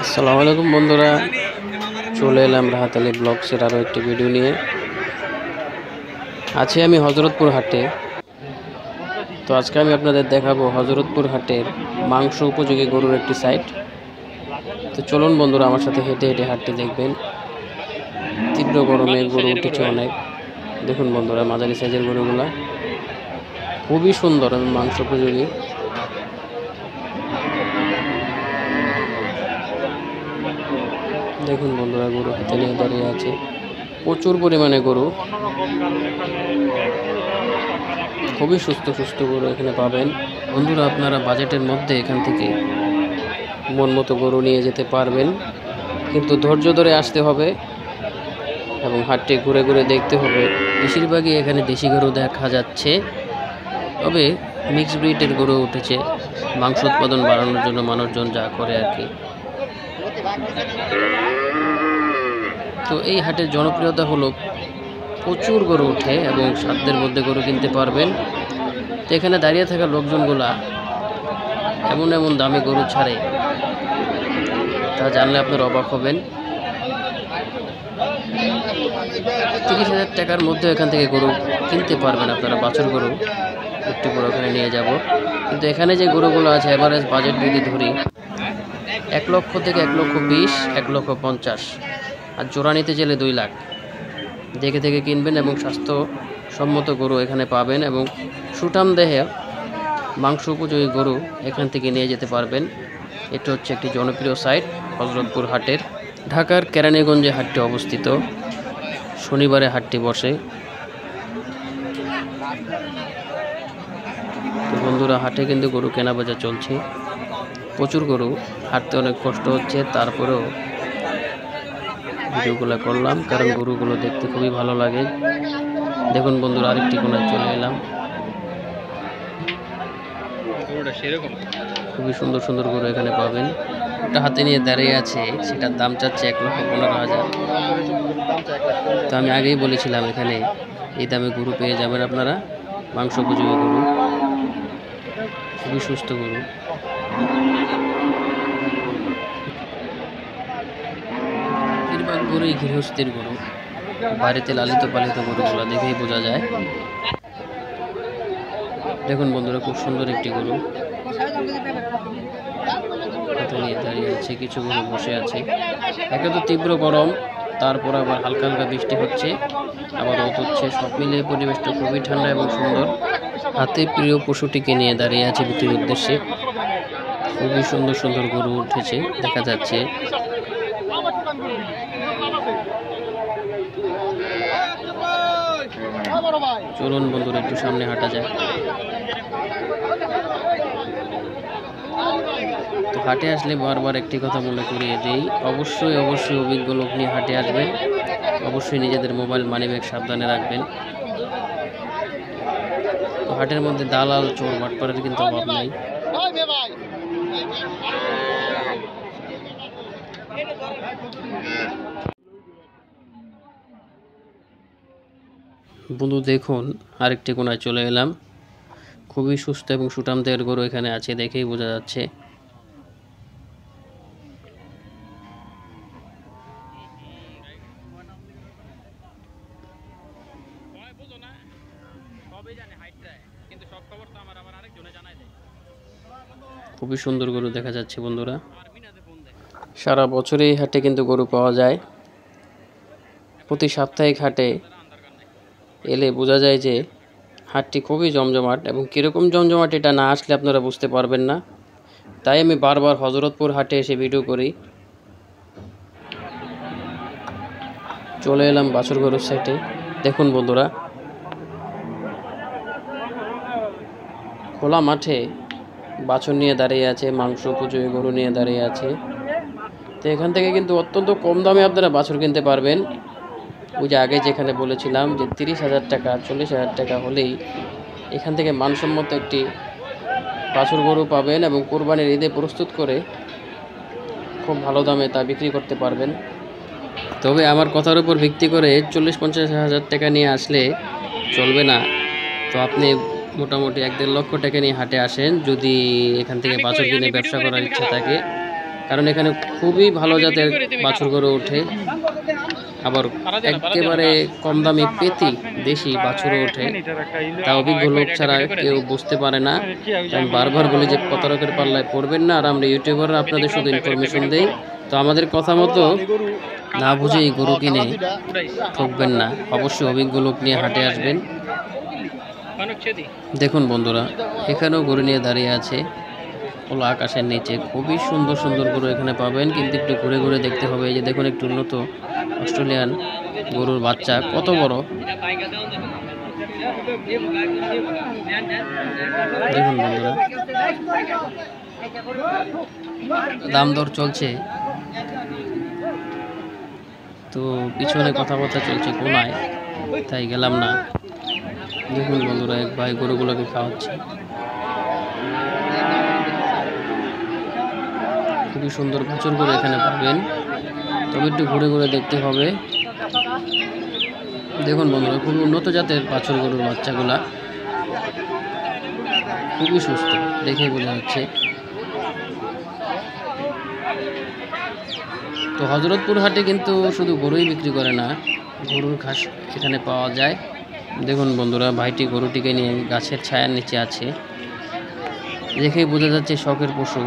আসসালামু আলাইকুম বন্ধুরা, চলে এলাম রাহাত আলী ব্লগসের আরও একটি ভিডিও নিয়ে। আছি আমি হজরতপুর হাটে। তো আজকে আমি আপনাদের দেখাবো হজরতপুর হাটের মাংস উপযোগী গরুর একটি সাইট। তো চলুন বন্ধুরা, আমার সাথে হেঁটে হেঁটে হাটটি দেখবেন। তীব্র গরমে গরু উঠেছে অনেক। দেখুন বন্ধুরা, মাঝারি সাইজের গরুগুলা খুবই সুন্দর এবং মাংস উপযোগী। দেখুন বন্ধুরা, গরু হাতে নিয়ে দাঁড়িয়ে আছে, প্রচুর পরিমাণে গরু, খুবই সুস্থ গরু এখানে পাবেন। বন্ধুরা, আপনারা বাজেটের মধ্যে এখান থেকে মন মতো গরু নিয়ে যেতে পারবেন, কিন্তু ধৈর্য ধরে আসতে হবে এবং হাটটি ঘুরে ঘুরে দেখতে হবে। বেশিরভাগই এখানে দেশি গরু দেখা যাচ্ছে, তবে মিক্সড ব্রিডের গরু উঠেছে মাংস উৎপাদন বাড়ানোর জন্য মানুষজন যা করে আর কি। তো এই হাটের জনপ্রিয়তা হলো প্রচুর গরু ওঠে এবং সাধ্যের মধ্যে গরু কিনতে পারবেন। তো এখানে দাঁড়িয়ে থাকা লোকজনগুলা এমন এমন দামে গরু ছাড়ে, তা জানলে আপনারা অবাক হবেন। 30,000 টাকার মধ্যে এখান থেকে গরু কিনতে পারবেন আপনারা, বাছুর গরু একটু করে ওখানে নিয়ে যাব। কিন্তু এখানে যে গরুগুলো আছে, এভারেজ বাজেট যদি ধরি 1 লক্ষ থেকে 1,20,000, 1,50,000, আর জোড়া নিতে চাইলে 2 লাখ। দেখে দেখে কিনবেন এবং স্বাস্থ্যসম্মত গরু এখানে পাবেন এবং সুঠাম দেহে মাংস উপযোগী গরু এখান থেকে নিয়ে যেতে পারবেন। এটা হচ্ছে একটি জনপ্রিয় সাইট হজরতপুর হাটের। ঢাকার কেরানীগঞ্জে হাটটি অবস্থিত, শনিবারে হাটটি বসে। তো বন্ধুরা, হাটে কিন্তু গরু কেনা বেচা চলছে, প্রচুর গরু, হাঁটতে অনেক কষ্ট হচ্ছে, তারপরেও ভিডিওগুলো করলাম কারণ গরুগুলো দেখতে খুবই ভালো লাগে। দেখুন বন্ধুরা, আরেকটি কোনায় চলে এলাম। খুবই সুন্দর গরু এখানে পাবেন। একটা হাতে নিয়ে দাঁড়িয়ে আছে, সেটার দাম চাচ্ছে 1,15,000। তো আমি আগেই বলেছিলাম এখানে এই দামে গরু পেয়ে যাবেন আপনারা, মাংস উপযোগী গরু, খুবই সুস্থ গরু। বেশিরভাগ গরুই গৃহস্থির গরু, বাড়িতে লালিত পালিত গরুগুলো দেখেই বোঝা যায়। দেখুন বন্ধুরা, খুব সুন্দর একটি গরু হাতে নিয়ে দাঁড়িয়ে আছে, কিছু গরু বসে আছে। একে তো তীব্র গরম, তারপর আবার হালকা হালকা বৃষ্টি হচ্ছে, আবার রোদ হচ্ছে, সব মিলিয়ে পরিবেশটা খুবই ঠান্ডা এবং সুন্দর। হাতে প্রিয় পশুটিকে নিয়ে দাঁড়িয়ে আছে বিক্রির উদ্দেশ্যে। খুবই সুন্দর গরু উঠেছে দেখা যাচ্ছে। চলুন বন্ধুরা, একটু সামনে হাঁটা যায়। তো হাটে আসলে বারবার একটি কথা মনে করিয়ে দিই, অবশ্যই অভিজ্ঞ লোক নিয়ে হাটে আসবেন। অবশ্যই নিজেদের মোবাইল মানিব্যাগ সাবধানে রাখবেন। তো হাটের মধ্যে দালাল, চোর, বাটপারের কিন্তু অভাব নাই। বন্ধু দেখুন, আরেকটি কোনায় চলে এলাম। খুবই সুস্থ এবং সুঠাম দেহের গরু এখানে আছে, দেখেই বোঝা যাচ্ছে। খুবই সুন্দর গরু দেখা যাচ্ছে বন্ধুরা। সারা বছরে এই হাটে কিন্তু গরু পাওয়া যায়। প্রতি সাপ্তাহিক হাটে এলে বোঝা যায় যে হাটটি খুবই জমজমাট, এবং কীরকম জমজমাট এটা না আসলে আপনারা বুঝতে পারবেন না। তাই আমি বারবার হজরতপুর হাটে এসে ভিডিও করি। চলে এলাম বাছুর গরুর সাইটে। দেখুন বন্ধুরা, খোলা মাঠে বাছুর নিয়ে দাঁড়িয়ে আছে, মাংস উপযোগী গরু নিয়ে দাঁড়িয়ে আছে। তো এখান থেকে কিন্তু অত্যন্ত কম দামে আপনারা বাছুর কিনতে পারবেন। ওই যে আগে যেখানে বলেছিলাম যে 30,000 টাকা, 40,000 টাকা হলেই এখান থেকে মানসম্মত একটি বাছুর গরু পাবেন এবং কোরবানির ঈদে প্রস্তুত করে খুব ভালো দামে তা বিক্রি করতে পারবেন। তবে আমার কথার উপর ভিত্তি করে 40-50,000 টাকা নিয়ে আসলে চলবে না। তো আপনি মোটামুটি 1-1.5 লক্ষ টাকা নিয়ে হাটে আসেন, যদি এখান থেকে বাছুর কিনে ব্যবসা করার ইচ্ছা থাকে। কারণ এখানে খুবই ভালো জাতের বাছুর গরু ওঠে, আবার একেবারে কম দামি পেতি দেশি বাছুরও ওঠে। তা অভিজ্ঞ লোক ছাড়া কেউ বুঝতে পারে না। আমি বারবার বলি যে প্রতারকের পাল্লায় পড়বেন না, আর আমরা ইউটিউবাররা আপনাদের শুধু ইনফরমেশন দেই। তো আমাদের কথা মতো না বুঝেই গরু কিনে ঠকবেন না, অবশ্যই অভিজ্ঞ লোক নিয়ে হাটে আসবেন। দেখুন বন্ধুরা, এখানেও গরু নিয়ে দাঁড়িয়ে আছে খোলা আকাশের নিচে। খুবই সুন্দর সুন্দর গরু এখানে পাবেন, কিন্তু একটু ঘুরে ঘুরে দেখতে হবে। এই যে দেখুন একটু উন্নত অস্ট্রেলিয়ান গরুর বাচ্চা কত বড়, দেখুন বন্ধুরা। দাম দর চলছে, তো পিছনে কথাবার্তা চলছে কোনায়, তাই গেলাম না। দেখুন বন্ধুরা, এক ভাই গরুগুলোকে খাওয়াচ্ছে। খুবই সুন্দর বাছুর গরু এখানে পাবেন, তবে একটু ঘুরে ঘুরে দেখতে হবে। দেখুন বন্ধুরা, খুবই উন্নত জাতের বাছুর গরুর বাচ্চাগুলা, খুবই সুস্থ, দেখে বোঝা যাচ্ছে। তো হযরতপুর হাটে কিন্তু শুধু গরুই বিক্রি করে না, গরুর ঘাস এখানে পাওয়া যায়। দেখুন বন্ধুরা, ভাইটি গরুটিকে নিয়ে গাছের ছায়ার নিচে আছে, দেখেই বোঝা যাচ্ছে শখের পশু।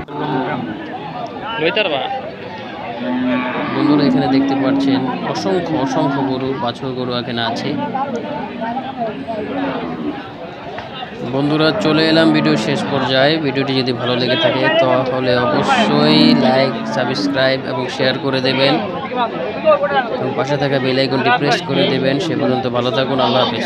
বন্ধুরা এখানে দেখতে পাচ্ছেন অসংখ্য অসংখ্য গরু, বাছুর গরু এখানে আছে। বন্ধুরা চলে এলাম ভিডিও শেষ পর্যায়ে। ভিডিওটি যদি ভালো লেগে থাকে তাহলে অবশ্যই লাইক, সাবস্ক্রাইব এবং শেয়ার করে দেবেন, এবং পাশে থাকা বেল আইকনটি প্রেস করে দেবেন। সে পর্যন্ত ভালো থাকুন, আল্লাহ হাফেজ।